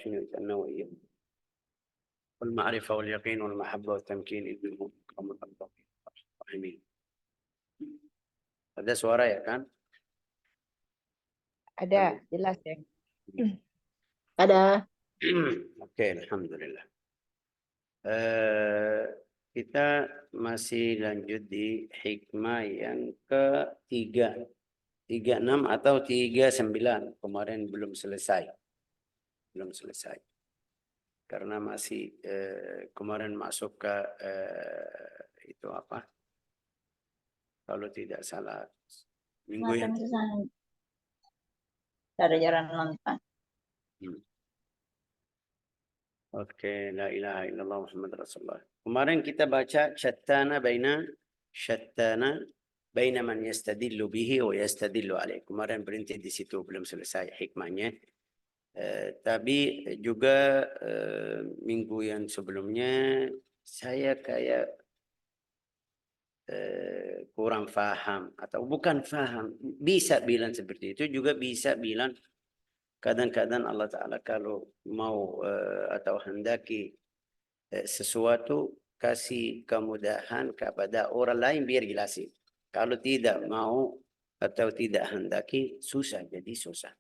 النووية والمعرفة واليقين والمحبة والتمكين إنه أكرم الراحمين. Ada suara ya kan? Ada, jelas ya. Ada. Oke, alhamdulillah. Kita masih lanjut di hikmah yang ketiga, 36 atau 39. Kemarin belum selesai, karena masih kemarin masuk ke itu apa? Kalau tidak salah minggu yang Cara-cara nonton. Oke, la ilaha illallah Muhammad Rasulullah. Kemarin kita baca syattana baina man yastadillu bihi wa yastadillu alaih. Kemarin berhenti di situ, belum selesai hikmahnya. Tapi juga minggu yang sebelumnya saya kayak kurang faham atau bukan faham, bisa bilang seperti itu, juga bisa bilang kadang-kadang Allah Ta'ala kalau mau atau hendaki sesuatu kasih kemudahan kepada orang lain biar jelasin. Kalau tidak mau atau tidak hendaki susah, jadi susah.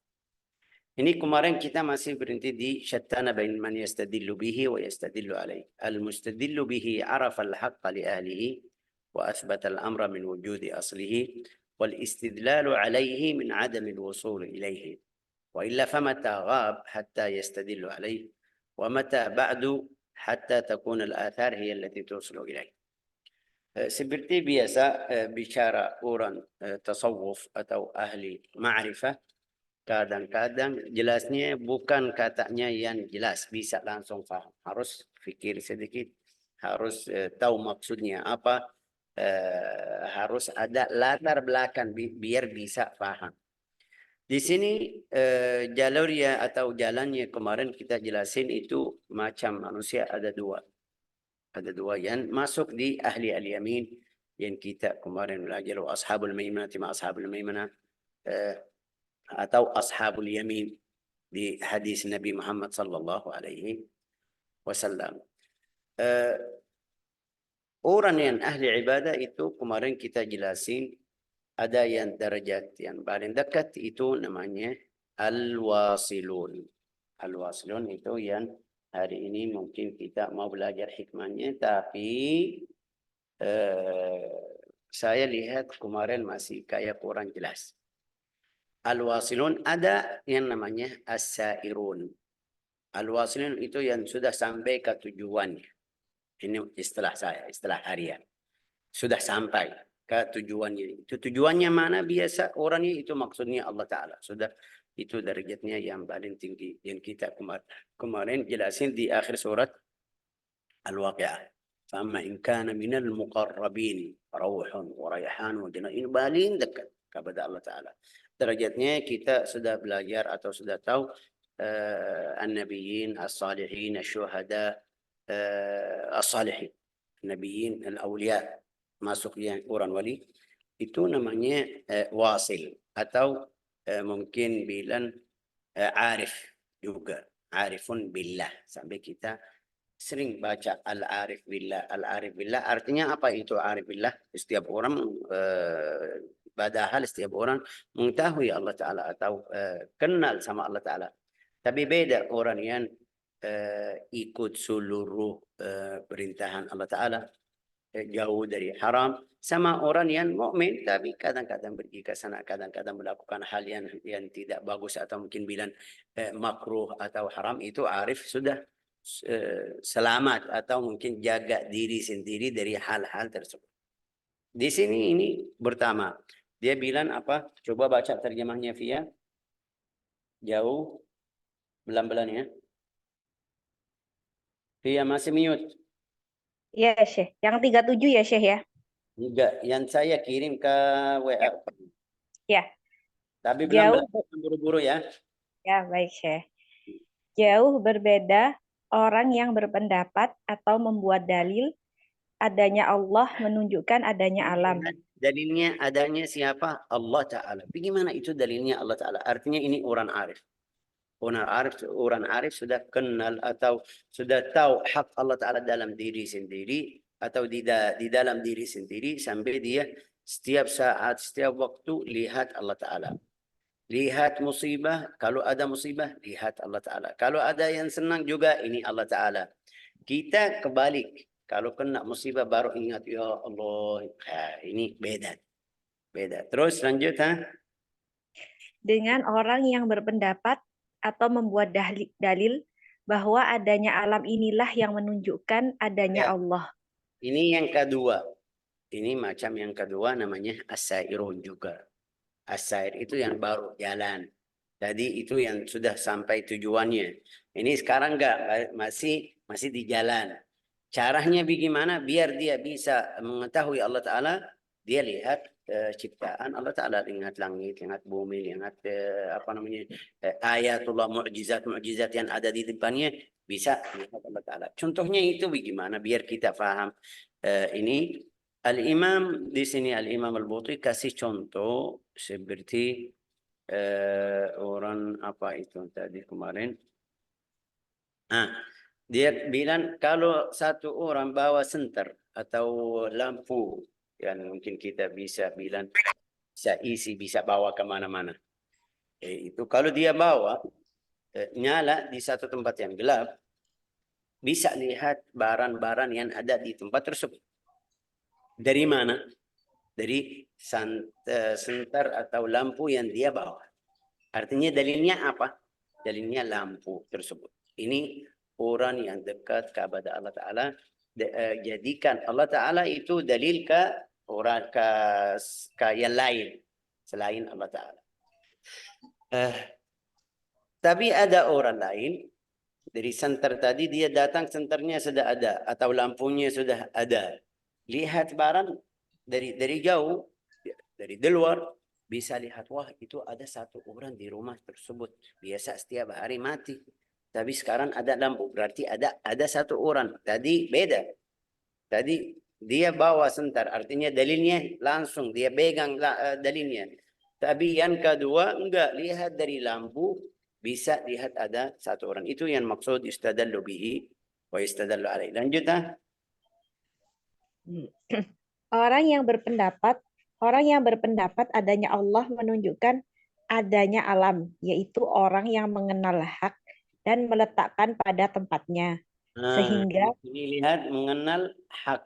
Ini kemarin kita masih berhenti di syattana bain man yastadillu bihi wa yastadillu alaih. Al-mustadillu bihi arafa al-haqqa li ahlihi wa athbata al-amra min wujudi aslihi wal istidlalu alaihi min adam al-wusul ilaihi. Wa illa famata ghab hatta yastadillu alaih wa mata ba'du hatta takun al-athar hiya allati tusilu ilaih. Seperti biasa bicara orang tasawuf atau ahli ma'rifah, kadang-kadang jelasnya bukan katanya yang jelas bisa langsung paham, harus fikir sedikit, harus tahu maksudnya apa, harus ada latar belakang biar bisa paham. Di sini jalurnya atau jalannya kemarin kita jelasin itu macam manusia ada dua yang masuk di ahli al-yamin yang kita kemarin belajar ashabul maimanah ma ashabul maimanah atau ashabul yamin di hadis Nabi Muhammad sallallahu alaihi wasallam. Orang yang ahli ibadah itu kemarin kita jelasin ada yang derajat yang paling dekat itu namanya al-wasilun. Al-wasilun itu yang hari ini mungkin kita mau belajar hikmahnya, tapi saya lihat kemarin masih kayak kurang jelas. Al-wasilun ada yang namanya as-sairun. Al-wasilun itu yang sudah sampai ke tujuannya. Ini istilah saya, istilah harian. Sudah sampai ke tujuannya. Itu tujuannya mana biasa orangnya itu maksudnya Allah Ta'ala. Sudah itu derajatnya yang paling tinggi. Yang kita kemarin jelasin di akhir surat Al-Waqi'ah. Fama in kana minal muqarrabin rawhun wa rayhan wa jannah. Ini paling dekat kepada Allah Ta'ala. Derajatnya kita sudah belajar atau sudah tahu an-nabiyyin, as-salihin, as-syuhada, as-salihin, nabiyyin, al-awliya, masuk yang orang wali, itu namanya wasil atau mungkin bilang arif juga, arifun billah. Sampai kita sering baca al-arif billah. Al-arif billah artinya apa itu arif billah? Setiap orang padahal setiap orang mengetahui Allah Ta'ala atau kenal sama Allah Ta'ala. Tapi beda orang yang ikut seluruh perintahan Allah Ta'ala, jauh dari haram, sama orang yang mukmin tapi kadang-kadang pergi ke sana, kadang-kadang melakukan hal yang tidak bagus atau mungkin bilang makruh atau haram. Itu arif sudah selamat atau mungkin jaga diri sendiri dari hal-hal tersebut. Di sini ini pertama dia bilang apa? Coba baca terjemahnya Fia. Jauh belan-belan ya. Fia masih mute. Iya, Syekh. Yang 37 ya, Syekh ya? Enggak, yang saya kirim ke WA. Ya. Tapi jauh buru-buru ya. Ya, baik, Syekh. Jauh berbeda orang yang berpendapat atau membuat dalil adanya Allah menunjukkan adanya alam. Dalilnya adanya siapa? Allah Ta'ala. Bagaimana itu dalilnya Allah Ta'ala? Artinya ini orang arif. Orang arif sudah kenal atau sudah tahu hak Allah Ta'ala dalam diri sendiri atau di dalam diri sendiri sampai dia setiap saat, setiap waktu lihat Allah Ta'ala. Lihat musibah, kalau ada musibah, lihat Allah Ta'ala. Kalau ada yang senang juga, ini Allah Ta'ala. Kita kebalik. Kalau kena musibah baru ingat, ya Allah. Ini beda. Beda. Terus lanjut. Dengan orang yang berpendapat atau membuat dalil bahwa adanya alam inilah yang menunjukkan adanya Ya, Allah. ini yang kedua. Ini macam yang kedua namanya as-sairun juga. As-sair itu yang baru jalan. Tadi itu yang sudah sampai tujuannya. Ini sekarang enggak, masih di jalan. Caranya bagaimana? Biar dia bisa mengetahui Allah Ta'ala, dia lihat ciptaan Allah Ta'ala, lihat langit, lihat bumi, lihat ayatullah, mukjizat yang ada di depannya, bisa lihat Allah Ta'ala. Contohnya itu bagaimana? Biar kita paham. Ini Al-Imam di sini Al-Imam Al-Buti kasih contoh seperti orang apa itu tadi kemarin. Dia bilang kalau satu orang bawa senter atau lampu yang mungkin kita bisa bilang bisa isi, bisa bawa kemana-mana. Itu kalau dia bawa nyala di satu tempat yang gelap, bisa lihat barang-barang yang ada di tempat tersebut. Dari mana? Dari senter atau lampu yang dia bawa. Artinya dalilnya apa? Dalilnya lampu tersebut. Ini orang yang dekat kepada Allah Ta'ala. Jadikan Allah Ta'ala itu dalil ke orang ke yang lain selain Allah Ta'ala. Tapi ada orang lain dari senter tadi, dia datang senternya sudah ada atau lampunya sudah ada. Lihat barang dari jauh, dari luar, bisa lihat, wah itu ada satu orang di rumah tersebut. Biasa setiap hari mati. Tapi sekarang ada lampu, berarti ada satu orang. Tadi beda. Tadi dia bawa sentar, artinya dalilnya langsung, dia pegang dalilnya. Tapi yang kedua, enggak, lihat dari lampu, bisa lihat ada satu orang. Itu yang maksud istadallu bihi wa istadallu alaih. Lanjut. Orang yang berpendapat adanya Allah menunjukkan adanya alam, yaitu orang yang mengenal hak dan meletakkan pada tempatnya. Sehingga ini lihat mengenal hak.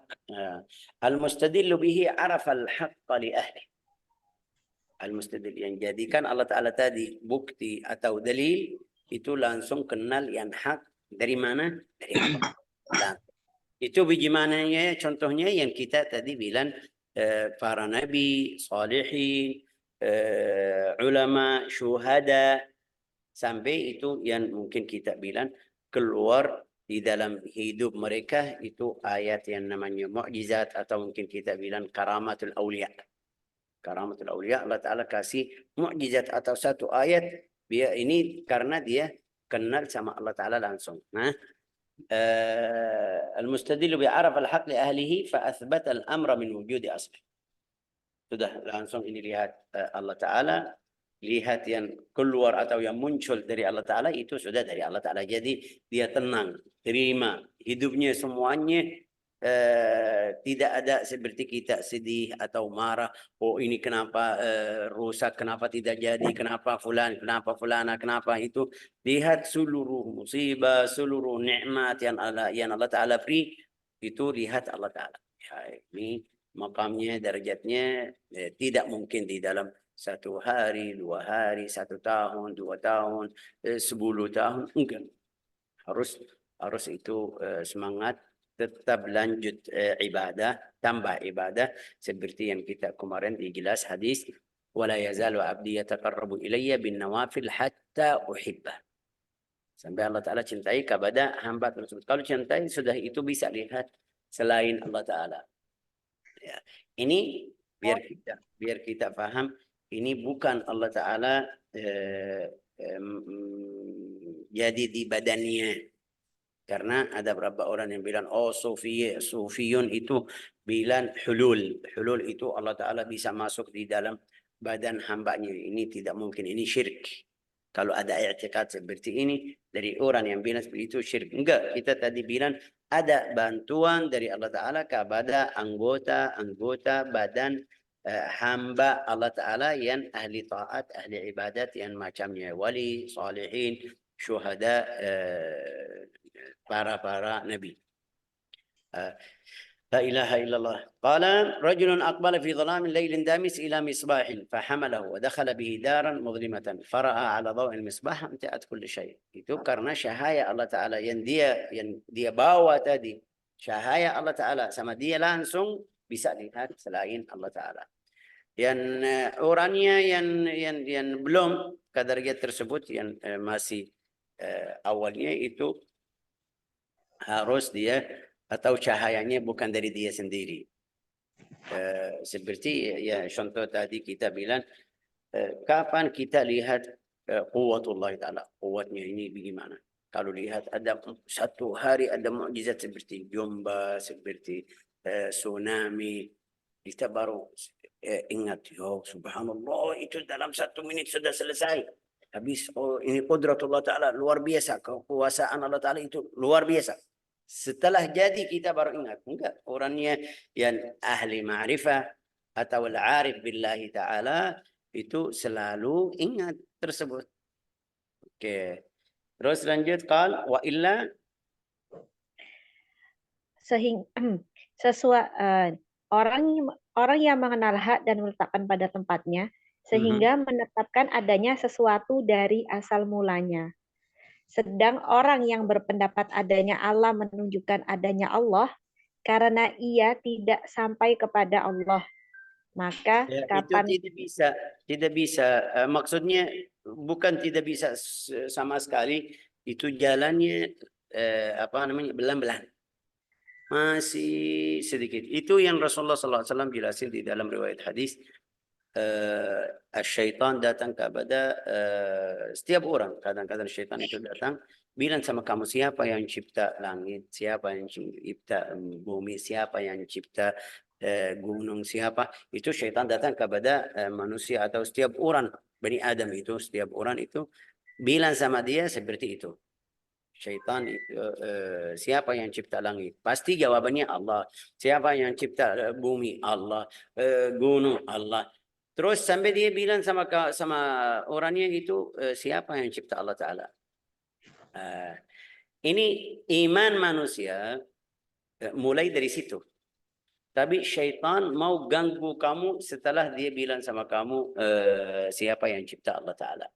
Al-mustadillu bihi arafa al-haqqa li ahli. Al-mustadil yang jadikan Allah Ta'ala tadi bukti atau dalil, itu langsung kenal yang hak dari mana? Dari Allah. Itu bagaimana ya? Contohnya yang kita tadi bilang para nabi, salihin, ulama, syuhada, sampai itu yang mungkin kita bilang keluar di dalam hidup mereka itu ayat yang namanya mukjizat atau mungkin kita bilang karamatul aulia. Karamatul aulia, Allah Ta'ala kasih mukjizat atau satu ayat, dia ini karena dia kenal sama Allah Ta'ala langsung. Nah, المستدل بعرف الحق لأهله فأثبت الأمر من وجود أصله. Sudah langsung ini lihat Allah Ta'ala, lihat yang keluar atau yang muncul dari Allah Ta'ala itu sudah dari Allah Ta'ala. Jadi dia tenang, terima hidupnya semuanya, tidak ada seperti kita sedih atau marah. Oh ini kenapa rusak, kenapa tidak jadi, kenapa fulan, kenapa fulana, kenapa itu. Lihat seluruh musibah, seluruh nikmat yang Allah Ta'ala beri, itu lihat Allah Ta'ala. Ya, ini makamnya, derajatnya tidak mungkin di dalam satu hari, 2 hari, 1 tahun, 2 tahun, 10 tahun, enggak. Harus itu semangat, tetap lanjut ibadah, tambah ibadah seperti yang kita kemarin dijelas hadis, wala yazalu abdi yataqarrabu ilayya bin nawafil hatta uhibbah. Sampai Allah Ta'ala cintai kepada hamba tersebut. Kalau cintai sudah itu bisa lihat selain Allah Ta'ala. Ya. Ini biar kita paham, ini bukan Allah Ta'ala jadi di badannya. Karena ada beberapa orang yang bilang, oh Sufiyun itu bilang hulul. Hulul itu Allah Ta'ala bisa masuk di dalam badan hambanya. Ini tidak mungkin, ini syirik. Kalau ada i'tiqad seperti ini dari orang yang bilang seperti itu syirik. Enggak, kita tadi bilang ada bantuan dari Allah Ta'ala kepada anggota badan hamba Allah Ta'ala yang ahli taat, ahli ibadat, yang macamnya wali, salihin, syuhada, para nabi. لا إله إلا الله. قال رجل أقبل في ظلام ليل دامس إلى مصباح فحمله ودخل به دارا مظلمة فرأى على ضوء المصباح انتهت كل شيء. Itu karena cahaya Allah Ta'ala yang dia bawa tadi. Cahaya Allah Ta'ala sama dia langsung bisa lihat selain Allah Ta'ala. Yang orangnya yang belum kadariyat tersebut, yang masih awalnya itu harus dia atau cahayanya bukan dari dia sendiri. Seperti ya contoh tadi kita bilang, kapan kita lihat quwwatullah Ta'ala, kuatnya ini bagaimana? Kalau lihat ada satu hari ada mukjizat seperti gempa, seperti tsunami, kita baru ingat, ya subhanallah, itu dalam 1 menit sudah selesai. Habis, oh ini qudratullah Ta'ala luar biasa, kekuasaan Allah Ta'ala itu luar biasa. Setelah jadi kita baru ingat. Enggak, orangnya yang ahli ma'rifah atau al-arif billahi ta'ala itu selalu ingat tersebut. Oke. Terus lanjut, qal wa illa, sehingga orang yang mengenal hak dan meletakkan pada tempatnya sehingga menetapkan adanya sesuatu dari asal mulanya. Sedang orang yang berpendapat adanya Allah menunjukkan adanya Allah karena ia tidak sampai kepada Allah. Maka ya, kapan itu tidak bisa. Maksudnya bukan tidak bisa sama sekali. Itu jalannya apa namanya, belan-belan. Masih sedikit. Itu yang Rasulullah SAW jelasin di dalam riwayat hadis. Syaitan datang kepada setiap orang. Kadang-kadang syaitan itu datang bilang sama kamu, siapa yang cipta langit, siapa yang cipta bumi, siapa yang cipta gunung, siapa. Itu syaitan datang kepada manusia atau setiap orang, Bani Adam itu, setiap orang itu bilang sama dia seperti itu. Syaitan itu, siapa yang cipta langit? Pasti jawabannya Allah. Siapa yang cipta bumi? Allah. Gunung? Allah. Terus sampai dia bilang sama orangnya itu, siapa yang cipta Allah Ta'ala? Ini iman manusia mulai dari situ. Tapi syaitan mau ganggu kamu setelah dia bilang sama kamu, siapa yang cipta Allah Ta'ala.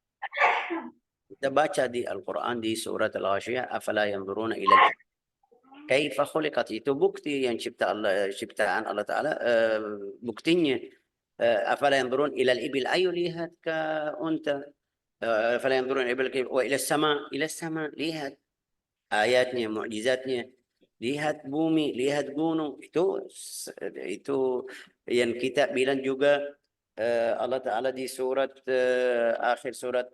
Kita baca di Al-Quran di surat Al-Ghasyiyah, afala yanzuruna ila kaifa khuliqat, itu bukti yang ciptaan Allah Ta'ala, buktinya. أفلا ينظرون إلى الإبل أي lihat ke unta, أفلا ينظرون إلى السماء lihat ayatnya, mukjizatnya, lihat bumi, lihat gunung. Itu yang kita bilang juga Allah Ta'ala di surat akhir surat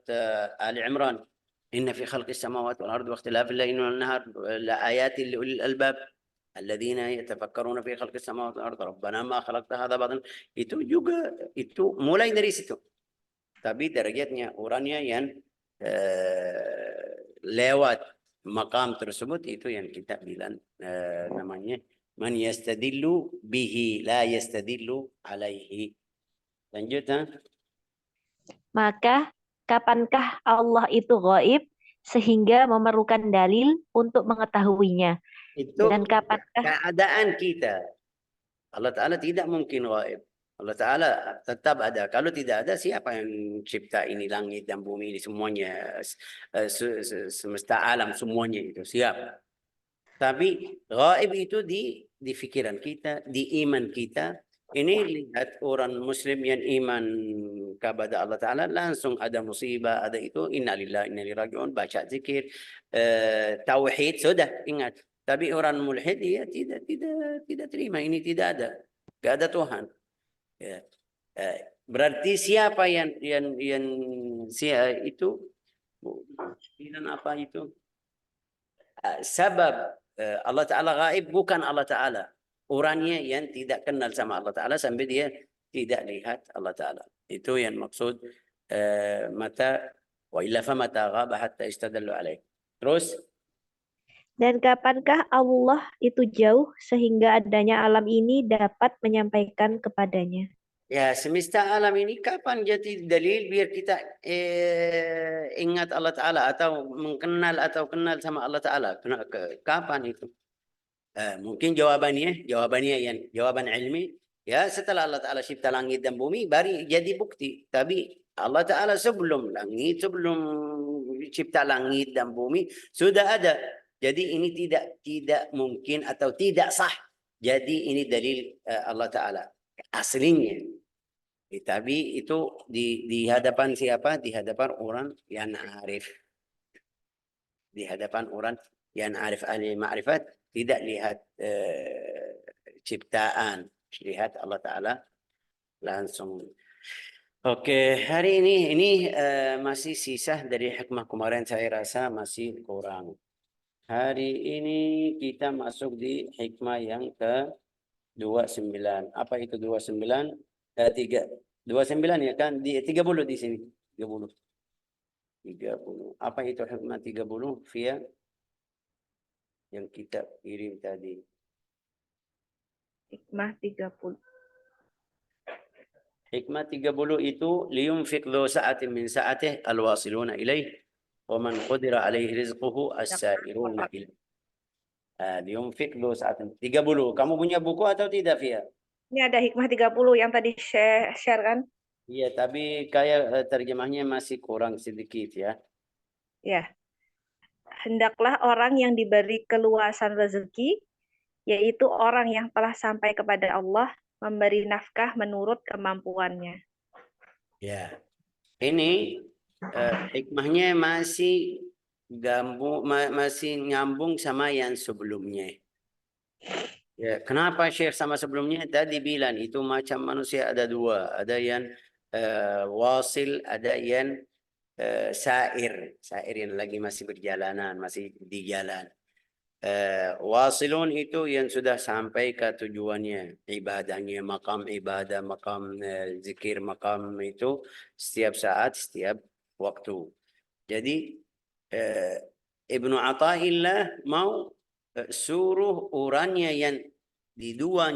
Ali Imran, inna fi khalqis samawati wal ardi wa ikhtilafil layli wan nahar la ayatin li ulil albab الذين يتفكرون في خلق السماوات والأرض ربنا ما خلقت هذا باطلا. Itu juga itu mulai dari situ. Tapi derajatnya orangnya yang lewat maqam tersebut, itu yang kita bilang namanya man yastadillu bihi la yastadillu alaihi. Lanjut. maka kapankah Allah itu gaib sehingga memerlukan dalil untuk mengetahuinya? Itu Dan kapankah keadaan kita. Allah Ta'ala tidak mungkin gaib. Allah Ta'ala tetap ada. Kalau tidak ada, siapa yang cipta ini langit dan bumi ini semuanya, semesta alam semuanya itu siapa? Tapi gaib itu di pikiran kita, di iman kita. Ini lihat orang Muslim yang iman kepada Allah Ta'ala, langsung ada musibah, ada itu, innalillahi inna ilaihi raji'un, baca zikir, tauhid, sudah ingat. Tapi orang mulhid dia tidak terima, ini tidak ada, tidak ada Tuhan. Ya. Berarti siapa yang itu bilang apa itu? Sebab Allah Ta'ala gaib bukan Allah Ta'ala. Orangnya yang tidak kenal sama Allah Ta'ala sampai dia tidak lihat Allah Ta'ala. Itu yang maksud mata Wa illa famata ghaba hatta istadallu alaih. Terus Dan kapankah Allah itu jauh sehingga adanya alam ini dapat menyampaikan kepadanya? ya semesta alam ini kapan jadi dalil biar kita ingat Allah Ta'ala atau mengenal atau kenal sama Allah Ta'ala? Kapan itu? Mungkin jawabannya yang jawaban ilmi. Ya setelah Allah Ta'ala cipta langit dan bumi baru jadi bukti. Tapi Allah Ta'ala sebelum cipta langit dan bumi sudah ada. Jadi ini tidak mungkin atau tidak sah. Jadi ini dalil Allah Ta'ala aslinya. Tapi itu di hadapan siapa? Di hadapan orang yang arif. Di hadapan orang yang arif ahli ma'rifat, tidak lihat ciptaan, lihat Allah Ta'ala langsung. Oke, hari ini masih sisa dari hikmah kemarin, saya rasa masih kurang. Hari ini kita masuk di hikmah yang ke-29. Apa itu 29? 29 ya kan? 30 di sini. 30. Apa itu hikmah 30? Via yang kita kirim tadi. Hikmah 30. Hikmah 30 itu liyunfiq dhu sa'atin min sa'atih alwasiluna ilaih wa man qudira alaihi rizquhu as-sa'iruna ilaih. Liyunfiq dhu sa'atin 30. Kamu punya buku atau tidak, Via? Ini ada hikmah 30 yang tadi share kan? Iya, tapi kayak terjemahnya masih kurang sedikit ya. Ya. Hendaklah orang yang diberi keluasan rezeki, yaitu orang yang telah sampai kepada Allah, memberi nafkah menurut kemampuannya. Ya. Ini hikmahnya masih masih nyambung sama yang sebelumnya. Ya, kenapa share sama sebelumnya? Tadi bilang itu macam manusia ada dua, ada yang wasil, ada yang sair yang lagi masih berjalanan, masih di jalan. Wasilun itu yang sudah sampai ke tujuannya, ibadahnya, makam ibadah, makam zikir, makam itu setiap saat, setiap waktu. Jadi Ibnu Athaillah mau suruh orangnya yang di dua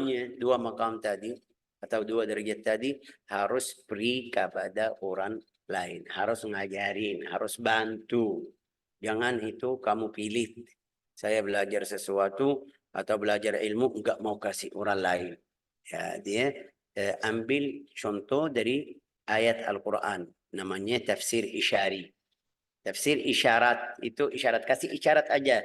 makam tadi atau dua derajat tadi harus beri kepada orang lain, harus ngajarin, harus bantu. Jangan itu kamu pilih. Saya belajar sesuatu atau belajar ilmu enggak mau kasih orang lain. Ya, dia ambil contoh dari ayat Al-Quran, namanya tafsir isyari. Tafsir isyarat itu isyarat, kasih isyarat aja.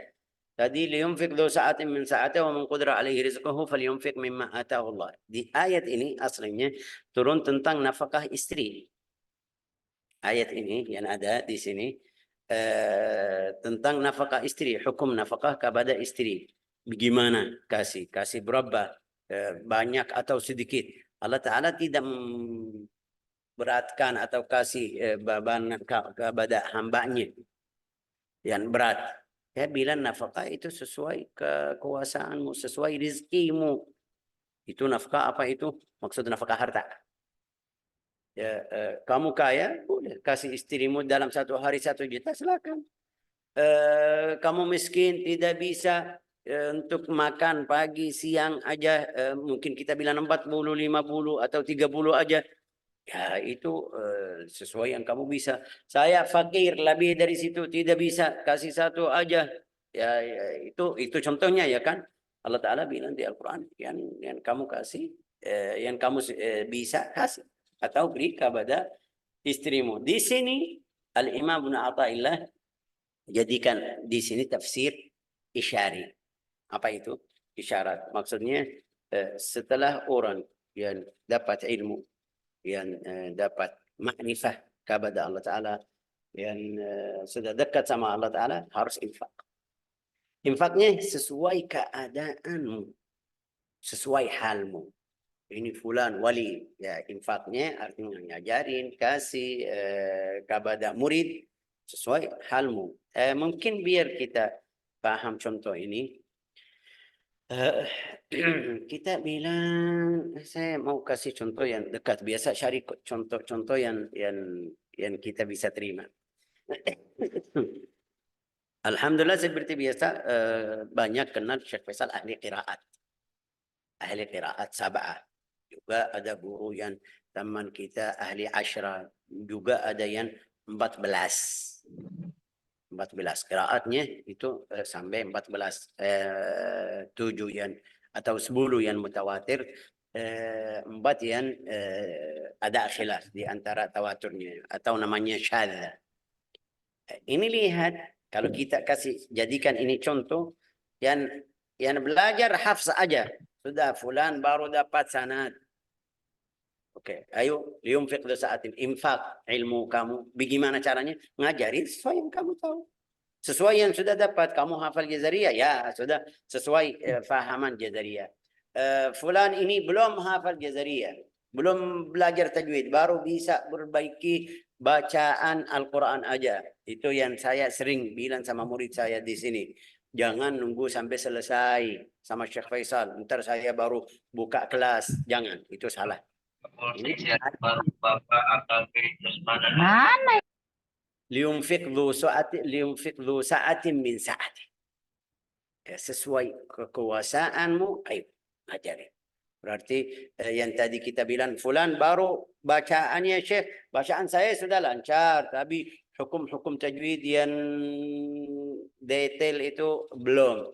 Tadi liyunfiq dhu sa'atin min sa'atihi wa man qudira alaihi rizquhu falyunfiq mimma ataahu Allah. Di ayat ini aslinya turun tentang nafkah istri. Ayat ini yang ada di sini tentang nafkah istri, hukum nafkah kepada istri. Bagaimana kasih berapa, banyak atau sedikit. Allah Ta'ala tidak beratkan atau kasih beban kepada hambanya yang berat. Ya, bilang nafkah itu sesuai kekuasaanmu, sesuai rizkimu. Itu nafkah apa itu? Maksud nafkah harta. Ya, kamu kaya, boleh kasih istrimu dalam satu hari 1 juta, silakan. Kamu miskin, tidak bisa untuk makan pagi, siang aja, mungkin kita bilang 40, 50 atau 30 aja. Ya itu sesuai yang kamu bisa. Saya fakir, lebih dari situ tidak bisa, kasih satu aja. Ya, itu contohnya ya kan. Allah Ta'ala bilang di Al-Quran, yang kamu kasih, yang kamu bisa kasih atau beri kepada istrimu. Di sini Al-Imam Ibnu Athaillah jadikan di sini tafsir isyari. Apa itu? Isyarat. Maksudnya setelah orang yang dapat ilmu, yang dapat makrifah kepada Allah Ta'ala, yang sudah dekat sama Allah Ta'ala, harus infak. Infaknya sesuai keadaanmu, sesuai halmu. Ini fulan wali, ya infaknya artinya ngajarin, kasih kepada murid sesuai halmu. Mungkin biar kita paham contoh ini, kita bilang, saya mau kasih contoh yang dekat. Biasa cari contoh-contoh yang kita bisa terima. Alhamdulillah seperti biasa banyak kenal Syekh Faisal ahli qiraat. Ahli qiraat sab'ah. Juga ada guru yang teman kita ahli asyra. Juga ada yang 14. 14 qiraatnya itu sampai 14 7 yang atau 10 yang mutawatir, 4 yang ada khilaf di antara tawaturnya atau namanya syadz. Ini lihat kalau kita kasih jadikan ini contoh yang belajar hafz aja sudah fulan baru dapat sanad. Oke, ayo liunfiq du sa'atin, infak ilmu kamu. Bagaimana caranya? Ngajarin sesuai yang kamu tahu. Sesuai yang sudah dapat, kamu hafal Jazariyah, ya sudah sesuai fahaman Jazariyah. Fulan ini belum hafal Jazariyah, belum belajar tajwid, baru bisa perbaiki bacaan Al-Quran aja. Itu yang saya sering bilang sama murid saya di sini. Jangan nunggu sampai selesai sama Syekh Faisal, ntar saya baru buka kelas. Jangan, itu salah. Ini Mana? liunfiq dzu sa'atin min sa'ati. Ya, sesuai kekuasaanmu, ayo ajarin. Berarti yang tadi kita bilang fulan baru bacaannya Syekh, bacaan saya sudah lancar, tapi hukum-hukum tajwid yang detail itu belum.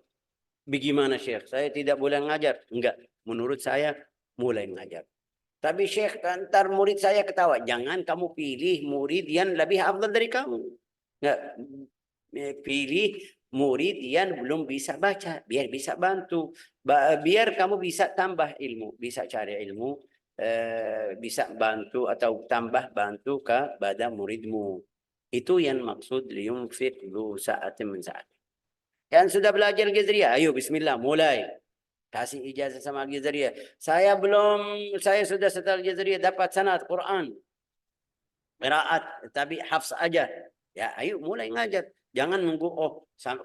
Bagaimana Syekh? Saya tidak boleh ngajar. Enggak, menurut saya mulai ngajar. Tapi Syekh, ntar murid saya ketawa. Jangan kamu pilih murid yang lebih afdal dari kamu. Nggak, pilih murid yang belum bisa baca, biar bisa bantu. Biar kamu bisa tambah ilmu, bisa cari ilmu, bisa bantu atau tambah bantu kepada muridmu. Itu yang maksud liyunfiq dzu sa'atin min sa'ati. Yang sudah belajar Jazriyah, ayo bismillah mulai. Kasih ijazah sama Al-Jazariyah. Saya sudah setelah Al-Jazariyah dapat sanad Quran. Qiraat, tapi hafz aja. Ya, ayo mulai ngajar. Jangan nunggu,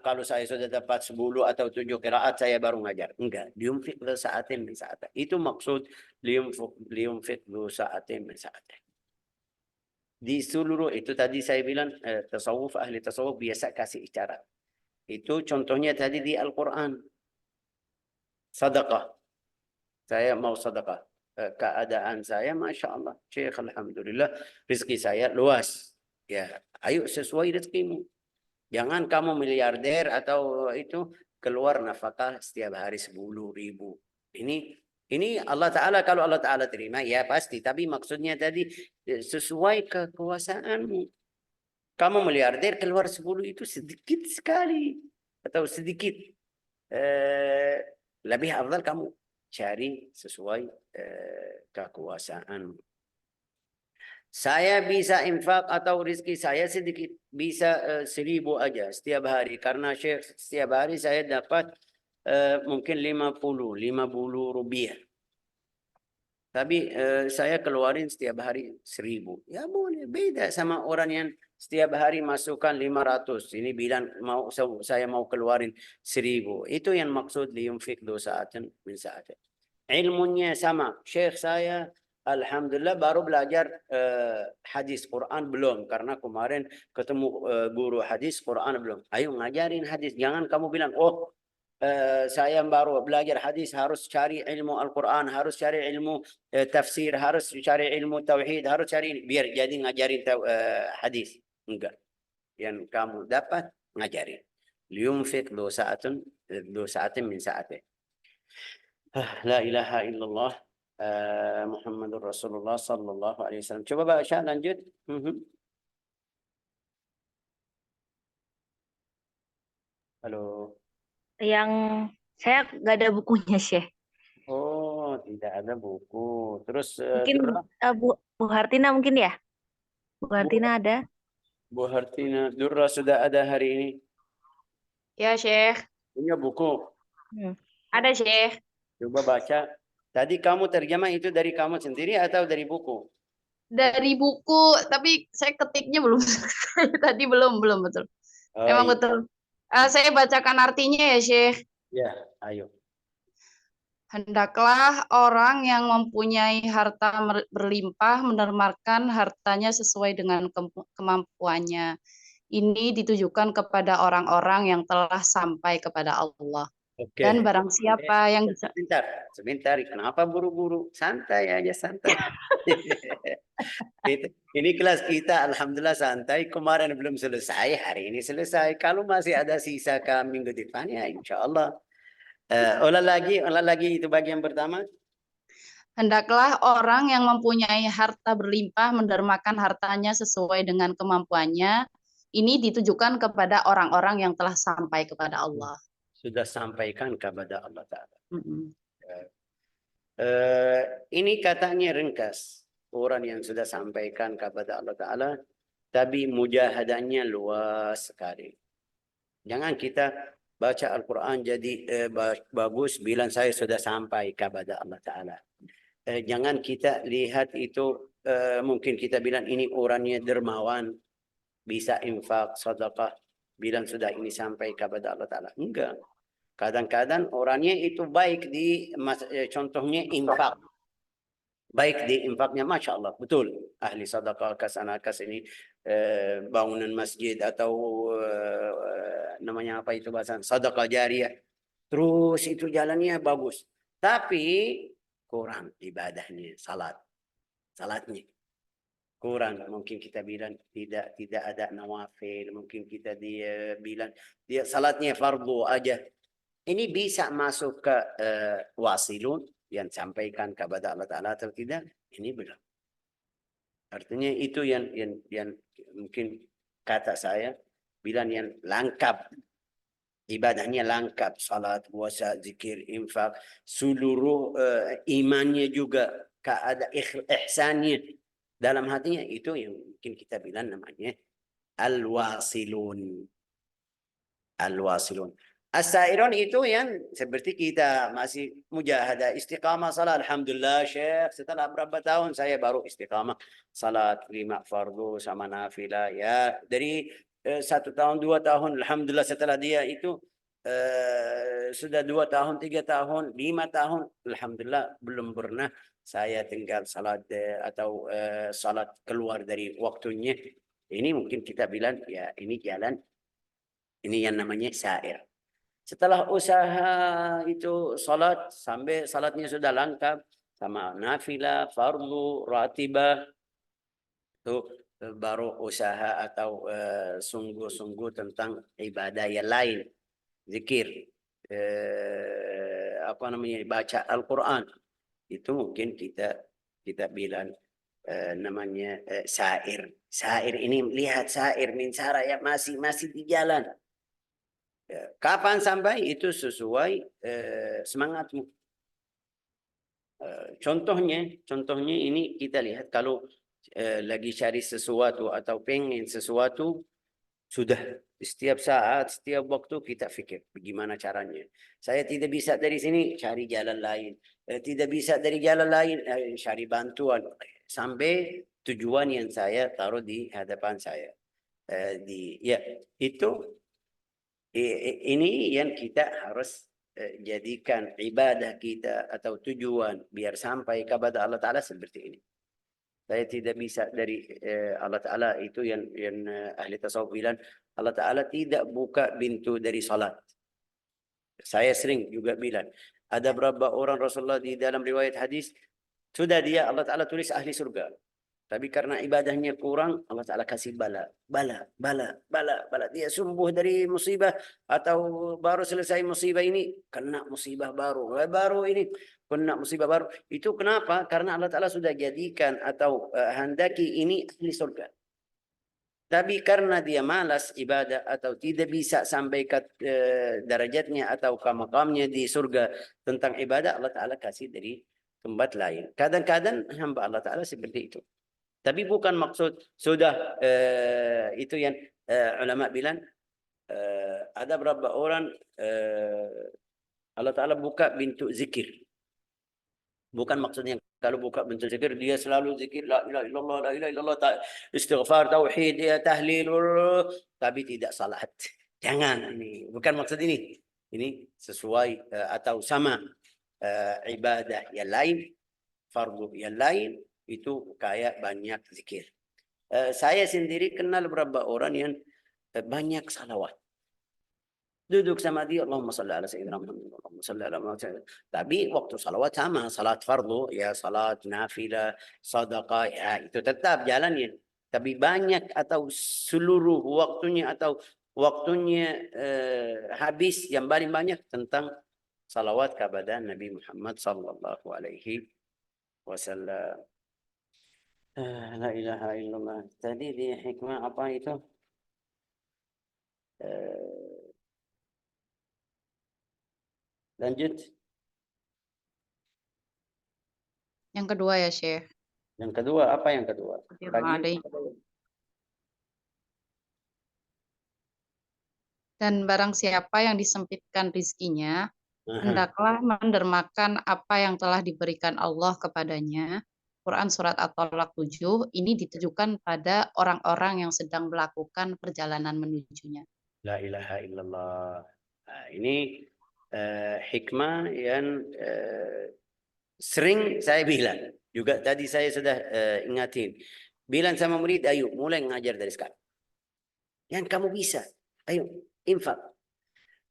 kalau saya sudah dapat 10 atau 7 qiraat, saya baru ngajar. Enggak. Liunfiq dzu sa'atin min sa'ati. Itu maksud liunfiq dzu sa'atin min sa'ati. Di seluruh, itu tadi saya bilang, tasawuf, ahli tasawuf biasa kasih isyarat. Itu contohnya tadi di Al-Quran. Sedekah. Saya mau sedekah. Keadaan saya, Masya Allah. Syekh, Alhamdulillah. Rezeki saya luas. Ya, ayo sesuai rezekimu. Jangan kamu miliarder atau itu keluar nafkah setiap hari 10.000. Ini Allah Ta'ala, kalau Allah Ta'ala terima, ya pasti. Tapi maksudnya tadi sesuai kekuasaanmu. Kamu miliarder keluar 10 itu sedikit sekali. Atau sedikit. Lebih afdal kamu cari sesuai kekuasaan. Saya bisa infak atau rezeki saya sedikit, bisa 1.000 aja setiap hari. Karena Syekh, setiap hari saya dapat mungkin 50 rupiah. Tapi saya keluarin setiap hari 1.000. Ya boleh, beda sama orang yang setiap hari masukkan 500. Ini bilang saya mau keluarin 1.000. Itu yang maksud liunfiq dzu sa'atin min sa'ati. Ilmunya sama. Syekh saya alhamdulillah baru belajar hadis Quran belum, karena kemarin ketemu guru hadis Quran belum. Ayo ngajarin hadis. Jangan kamu bilang, saya baru belajar hadis, harus cari ilmu Al-Quran, harus cari ilmu tafsir, harus cari ilmu tauhid, harus cari ini. Biar jadi ngajarin hadis. Enggak. Yang kamu dapat ngajarin. Liunfiq dzu sa'atin min sa'ati. La ilaha illallah Muhammadur Rasulullah sallallahu alaihi wasallam. Coba baca lanjut. Halo. Yang saya nggak ada bukunya, Syekh. Oh, tidak ada buku. Terus Mungkin Bu Hartina mungkin ya? Bu Hartina ada? Bu Hartina, Durra sudah ada hari ini. Ya, Syekh. Punya buku. Ada, Syekh. Coba baca. Tadi kamu terjemah itu dari kamu sendiri atau dari buku? Dari buku, tapi saya ketiknya belum. Tadi belum betul. Memang betul. Saya bacakan artinya ya, Syekh. Ya, ayo. Hendaklah orang yang mempunyai harta berlimpah menermarkan hartanya sesuai dengan kemampuannya. Ini ditujukan kepada orang-orang yang telah sampai kepada Allah. Oke. Dan barang siapa yang bisa... Sebentar. Kenapa buru-buru? Santai aja, santai. Ini kelas kita, alhamdulillah santai. Kemarin belum selesai, hari ini selesai. Kalau masih ada sisa ke minggu depan, ya insya Allah. Ulang lagi itu bagian pertama. Hendaklah orang yang mempunyai harta berlimpah mendermakan hartanya sesuai dengan kemampuannya. Ini ditujukan kepada orang-orang yang telah sampai kepada Allah. Sudah sampaikan kepada Allah Ta'ala. Mm-mm. Ini katanya ringkas. Orang yang sudah sampaikan kepada Allah Ta'ala. Tapi mujahadahnya luas sekali. Jangan kita baca Al-Quran jadi bagus bilang saya sudah sampai kepada Allah Ta'ala. Jangan kita lihat itu mungkin kita bilang ini orangnya dermawan, bisa infak, sedekah, bilang sudah ini sampai kepada Allah Ta'ala. Enggak. Kadang-kadang orangnya itu baik di contohnya infak. Baik di infaknya, Masya Allah, betul. Ahli sedekah kesana kesini, bangunan masjid atau namanya apa itu bahasa, sedekah jariah. Terus itu jalannya bagus. Tapi kurang ibadahnya, salatnya kurang. Mungkin kita bilang tidak ada nawafil, mungkin kita bilang dia salatnya fardu aja. Ini bisa masuk ke wasilun yang sampaikan kepada Allah Ta'ala atau tidak? Ini belum. Artinya itu yang mungkin kata saya bilang yang lengkap. Ibadahnya lengkap, salat, puasa, zikir, infak, seluruh imannya juga, ada ihsannya dalam hatinya, itu yang mungkin kita bilang namanya al-wasilun. Al-wasilun. As-sairun itu yang seperti kita masih mujahadah, istiqamah salat. Alhamdulillah Syekh, setelah berapa tahun saya baru istiqamah salat 5 fardu sama nafilah. Ya, dari 1 tahun, 2 tahun, alhamdulillah setelah dia itu sudah 2 tahun, 3 tahun, 5 tahun, alhamdulillah belum pernah saya tinggal salat atau salat keluar dari waktunya. Ini mungkin kita bilang ya ini jalan, ini yang namanya sair. Setelah usaha itu salat sampai salatnya sudah lengkap sama nafilah, fardu, ratibah, itu baru usaha atau sungguh-sungguh tentang ibadah yang lain, zikir, apa namanya, baca Al-Quran. Itu mungkin kita bilang namanya sair. Sair ini lihat sair min cara ya masih di jalan. Kapan sampai itu sesuai semangatmu. Contohnya ini kita lihat kalau lagi cari sesuatu atau pengen sesuatu, sudah setiap saat, setiap waktu kita pikir bagaimana caranya. Saya tidak bisa dari sini, cari jalan lain. Tidak bisa dari jalan lain, cari bantuan. Sampai tujuan yang saya taruh di hadapan saya. Ya, itu ini yang kita harus jadikan ibadah kita atau tujuan biar sampai kepada Allah Ta'ala seperti ini. Saya tidak bisa dari Allah Ta'ala itu yang ahli tasawuf bilang, Allah Ta'ala tidak buka pintu dari salat. Saya sering juga bilang, ada berapa orang Rasulullah di dalam riwayat hadis, sudah dia Allah Ta'ala tulis ahli surga. Tapi karena ibadahnya kurang, Allah Ta'ala kasih bala. Dia sembuh dari musibah atau baru selesai musibah ini, kena musibah baru. Baru ini, kena musibah baru. Itu kenapa? Karena Allah Ta'ala sudah jadikan atau hendaki ini ahli surga. Tapi karena dia malas ibadah atau tidak bisa sampai ke derajatnya atau ke makamnya di surga tentang ibadah, Allah Ta'ala kasih dari tempat lain. Kadang-kadang hamba Allah Ta'ala seperti itu. Tapi bukan maksud sudah itu yang ulama bilang ada berapa orang Allah Ta'ala buka pintu zikir. Bukan maksudnya kalau buka pintu zikir dia selalu zikir la ilaha illallah, la ilaha illallah, istighfar, tauhid, ya tahlil, tapi tidak salat. Jangan, ini bukan maksud ini. Ini sesuai atau sama ibadah yang lain, fardu yang lain. Itu kayak banyak zikir. Saya sendiri kenal beberapa orang yang banyak salawat. Duduk sama dia, Allahumma salli ala sayyidina Muhammad, Allahumma salli ala Muhammad. Tapi waktu salawat sama, salat fardu, ya salat nafilah, sadaqah, ya itu tetap jalannya. Tapi banyak atau seluruh waktunya atau waktunya habis yang paling banyak tentang salawat kepada Nabi Muhammad sallallahu alaihi wasallam. La ilaha illallah. Tadi di hikmah apa itu? Lanjut. Yang kedua ya, Syekh. Yang kedua, apa yang kedua? Dan barang siapa yang disempitkan rizkinya, hendaklah mendermakan apa yang telah diberikan Allah kepadanya. Quran Surat At-Tolak 7, ini ditujukan pada orang-orang yang sedang melakukan perjalanan menujunya. La ilaha illallah. Nah, ini hikmah yang sering saya bilang. Juga tadi saya sudah ingatin. Bilang sama murid, ayo mulai ngajar dari sekarang. Yang kamu bisa. Ayo, infak.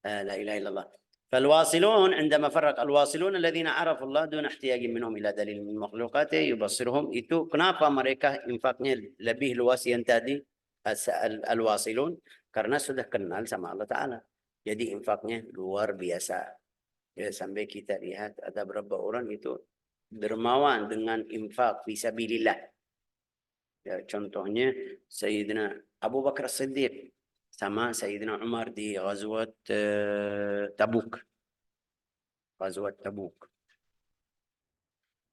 La ilaha illallah. فالواصلون عندما فرق الواصلون الذين عرفوا الله دون احتياج منهم إلى دليل من مخلوقاته يبصرهم. Itu kenapa mereka infaknya lebih luas yang tadi الواصلون, karena sudah kenal sama Allah Ta'ala. Jadi infaknya luar biasa. Ya, sampai kita lihat ada beberapa orang itu dermawan dengan infak fisabilillah. Ya, contohnya Sayyidina Abu Bakar As-Siddiq sama Sayyidina Umar di Ghazwat Tabuk. Ghazwat Tabuk.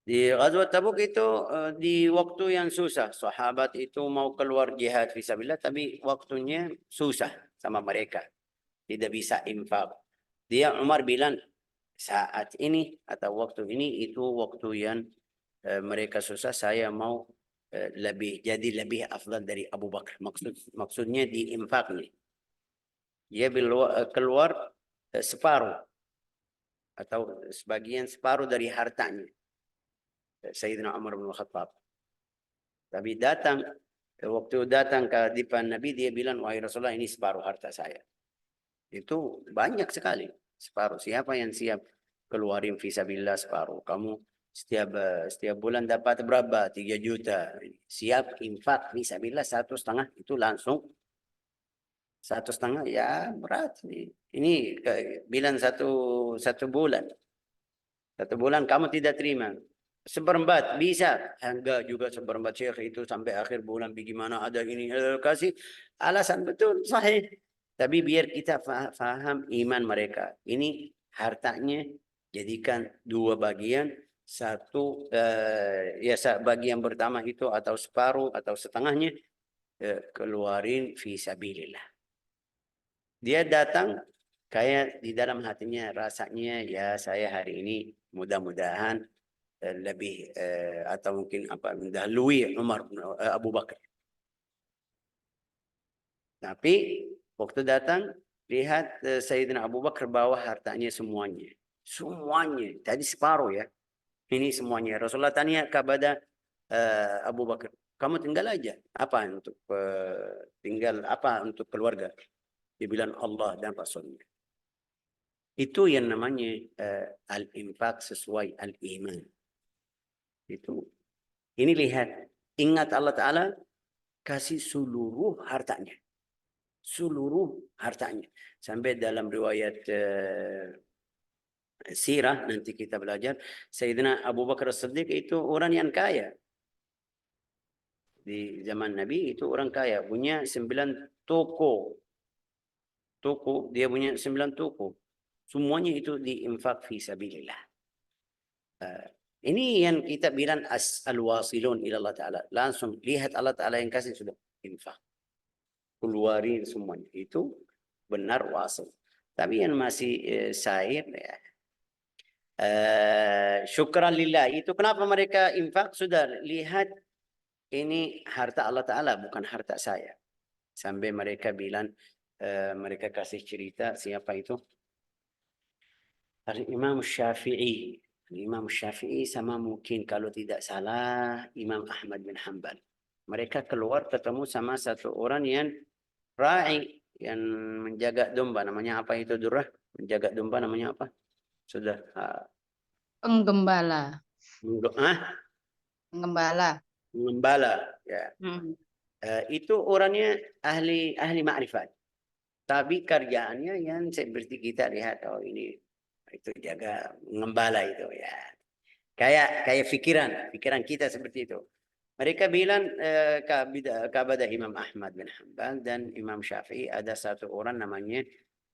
Di Ghazwat Tabuk itu di waktu yang susah. Sahabat itu mau keluar jihad fisabilillah tapi waktunya susah sama mereka. Tidak bisa infak. Dia Umar bilang saat ini atau waktu ini itu waktu yang mereka susah, saya mau jadi lebih afdal dari Abu Bakar. Maksudnya di infaknya. Dia keluar separuh atau separuh dari hartanya. Sayyidina Umar bin Khattab. Tapi waktu datang ke depan Nabi, dia bilang, wahai Rasulullah, ini separuh harta saya. Itu banyak sekali. Separuh. Siapa yang siap keluarin fisabilillah separuh? Kamu setiap bulan dapat berapa? 3 juta. Siap infak fisabilillah 1,5, itu langsung 1,5 ya berat. Ini bilang satu bulan. 1 bulan kamu tidak terima. Seperempat bisa. Enggak juga seperempat, Syekh, itu sampai akhir bulan bagaimana ada ini. Kasih alasan betul, sahih. Tapi biar kita faham iman mereka. Ini hartanya jadikan 2 bagian. Satu ya bagian pertama itu atau separuh atau setengahnya keluarin fisabilillah. Dia datang kayak di dalam hatinya rasanya, ya saya hari ini mudah-mudahan lebih atau mungkin mendahului Abu Bakar. Tapi waktu datang lihat Sayyidina Abu Bakar bawa hartanya semuanya. Semuanya. Tadi separuh ya. Ini semuanya. Rasulullah tanya kepada Abu Bakar, kamu tinggal aja. Apa untuk tinggal apa untuk keluarga? Dia bilang Allah dan Rasulnya. Itu yang namanya al-infaq sesuai al-iman. Itu. Ini lihat. Ingat Allah Ta'ala kasih seluruh hartanya. Seluruh hartanya. Sampai dalam riwayat sirah nanti kita belajar, Sayyidina Abu Bakar As-Siddiq itu orang yang kaya. Di zaman Nabi itu orang kaya, punya 9 toko. Dia punya 9 toko. Semuanya itu diinfak fi sabilillah. Ini yang kita bilang al-wasilun ila Allah Ta'ala. Langsung lihat Allah Ta'ala yang kasih sudah infak. Keluarin semuanya. Itu benar wasil. Tapi yang masih sair ya. Syukran lillah. Itu kenapa mereka infak? Sudah lihat ini harta Allah Ta'ala bukan harta saya. Sampai mereka bilang, mereka kasih cerita siapa itu? Al-Imam Syafi'i. Imam Syafi'i sama mungkin kalau tidak salah Imam Ahmad bin Hanbal. Mereka keluar ketemu sama satu orang yang ra'i yang menjaga domba, namanya apa itu Durrah? Menjaga domba namanya apa? Sudah Penggembala. Penggembala. mengembala ya. Hmm. Itu orangnya ahli ma'rifat. Tapi kerjaannya yang seperti kita lihat, oh ini itu jaga mengembala itu ya. Kayak pikiran kita seperti itu. Mereka bilang kepada Imam Ahmad bin Hanbal dan Imam Syafi'i ada satu orang namanya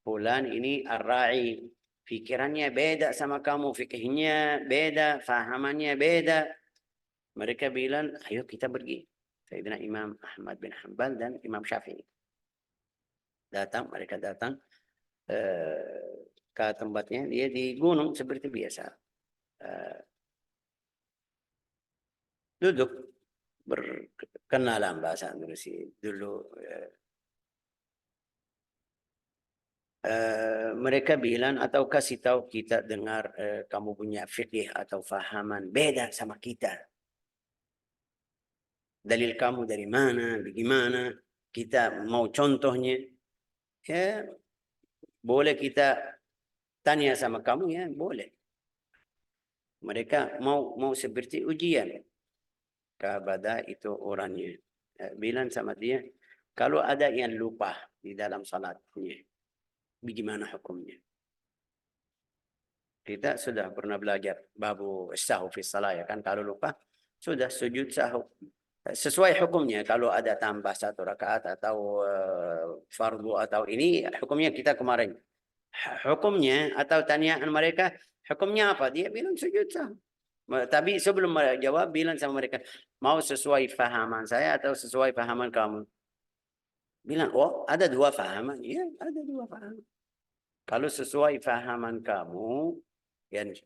Fulan ini ar-ra'i. Pikirannya beda sama kamu, fikihnya beda, fahamannya beda. Mereka bilang, ayo kita pergi. Sayyidina Imam Ahmad bin Hanbal dan Imam Syafi'i. Mereka datang ke tempatnya, dia di gunung seperti biasa. Duduk berkenalan bahasa Indonesia dulu. Mereka bilang atau kasih tahu kita dengar kamu punya fikih atau fahaman beda sama kita. Dalil kamu dari mana, bagaimana? Kita mau contohnya. Ya, boleh kita tanya sama kamu ya, boleh. Mereka mau seperti ujian kepada itu orangnya. Bilang sama dia, kalau ada yang lupa di dalam salatnya, bagaimana hukumnya? Kita sudah pernah belajar babu sahwi fi salat ya kan, kalau lupa sudah sujud sahwi. Sesuai hukumnya kalau ada tambah 1 rakaat atau fardu atau ini hukumnya kita kemarin. Hukumnya atau tanyaan mereka, hukumnya apa? Dia bilang sujud sahwi. Tapi sebelum mereka jawab, bilang sama mereka, mau sesuai fahaman saya atau sesuai fahaman kamu? Bilang, oh ada 2 fahaman. Iya, ada 2 fahaman. Kalau sesuai fahaman kamu,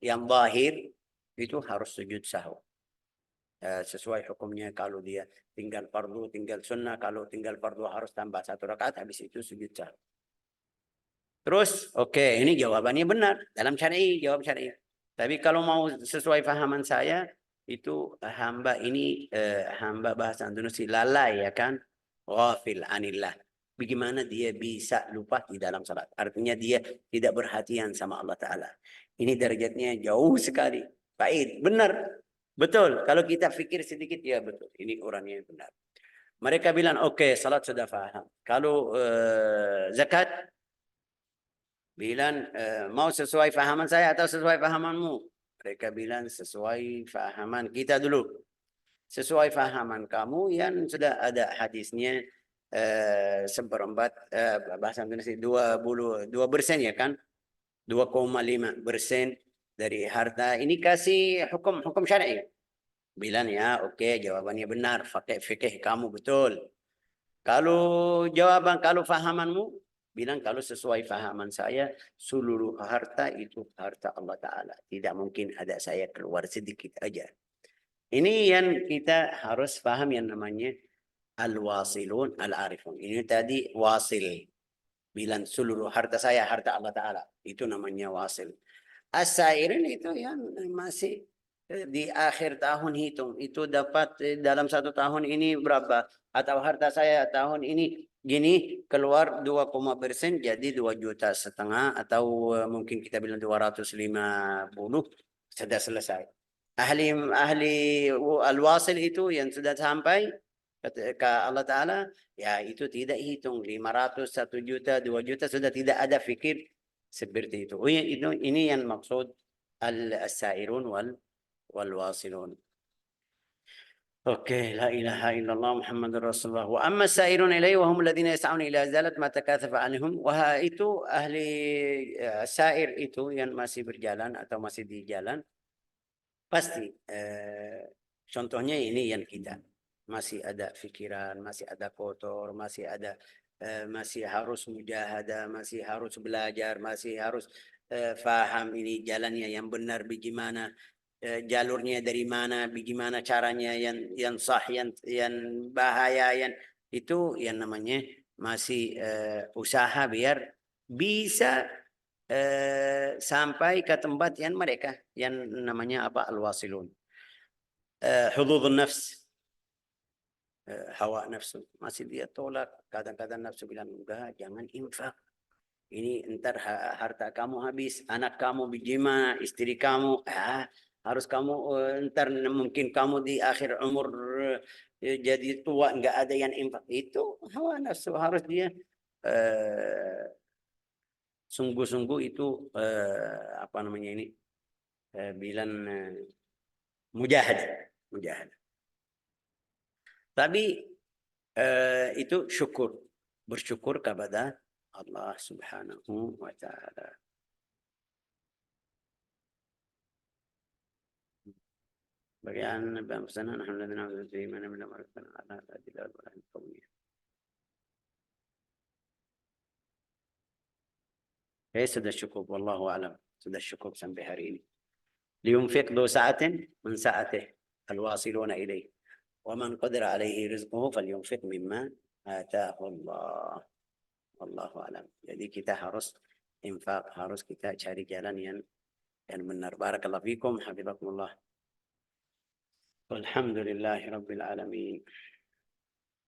yang zahir, itu harus sujud sahwi. Sesuai hukumnya kalau dia tinggal fardu, tinggal sunnah. Kalau tinggal fardu harus tambah 1 rakaat, habis itu sujud sahwi. Terus, oke, ini jawabannya benar. Dalam syar'i, jawab syar'i. Tapi kalau mau sesuai fahaman saya, itu hamba ini, hamba bahasa Indonesia lalai ya kan. Ghafil anillah. Bagaimana dia bisa lupa di dalam salat. Artinya dia tidak perhatian sama Allah Ta'ala. Ini derajatnya jauh sekali. Baik, benar. Betul. Kalau kita pikir sedikit, ya betul. Ini orangnya benar. Mereka bilang, oke, salat sudah faham. Kalau zakat, bilang mau sesuai fahaman saya atau sesuai fahamanmu? Mereka bilang sesuai fahaman kita dulu. Sesuai fahaman kamu yang sudah ada hadisnya 1/4 bahasa Indonesia 22% ya kan? 2,5% dari harta ini kasih hukum syar'i. Bilang ya oke, jawabannya benar, pakai fikih kamu betul. Kalau fahamanmu, bilang kalau sesuai fahaman saya, seluruh harta itu harta Allah Ta'ala. Tidak mungkin ada saya keluar sedikit aja. Ini yang kita harus paham yang namanya al-wasilun al-arifun. Ini tadi wasil. Bilang seluruh harta saya harta Allah Ta'ala. Itu namanya wasil. As-sairin itu yang masih di akhir tahun hitung. Itu dapat dalam 1 tahun ini berapa? Atau harta saya tahun ini gini keluar 2% jadi 2,5 juta atau mungkin kita bilang 250 sudah selesai. Ahli al-wasil itu yang sudah sampai ke Allah Ta'ala, ya itu tidak hitung 500, 1 juta, 2 juta sudah tidak ada fikir seperti itu. Ini yang maksud al-sairun wal-wasilun. Oke, la ilaha illallah Muhammadur Rasulullah. Wa amma sairun ilaihi wa hum alladziina yas'auna ila zalat ma takathafa anhum. Wah, itu ahli sair itu yang masih berjalan atau masih di jalan. Pasti contohnya ini yang kita masih ada pikiran, masih ada kotor, masih harus mujahadah, masih harus belajar, masih harus faham ini jalannya yang benar bagaimana, jalurnya dari mana, bagaimana caranya yang sah, yang bahaya, yang itu yang namanya masih usaha biar bisa sampai ke tempat yang mereka yang namanya apa al-wasilun. Hududun nafs. hawa nafsu, masih dia tolak. Kadang-kadang nafsu bilang, enggak, jangan infak. Ini ntar harta kamu habis, anak kamu bijima, istri kamu, harus kamu ntar mungkin kamu di akhir umur jadi tua nggak ada yang infak. Itu hawa nafsu, harus dia sungguh-sungguh itu apa namanya ini bilang mujahadah. Tapi itu syukur, bersyukur kepada Allah Subhanahu wa taala. Bagian pesanan alhamdulillah dari mana mendapatkan Allah tidak boleh kaumnya. Sudah cukup, wallahu alam. Sudah cukup sampai hari ini. Liyunfiq dhu sa'atin min sa'atihi alwasiluna ilayhi. Wa man qadara alaihi rizquhu falyunfiq mimma ataahu Allah. Wallahu alam. Jadi kita harus infak, harus kita cari jalan yang benar. Barakallahu fikum, hafizakumullah. Walhamdulillahi rabbil alamin.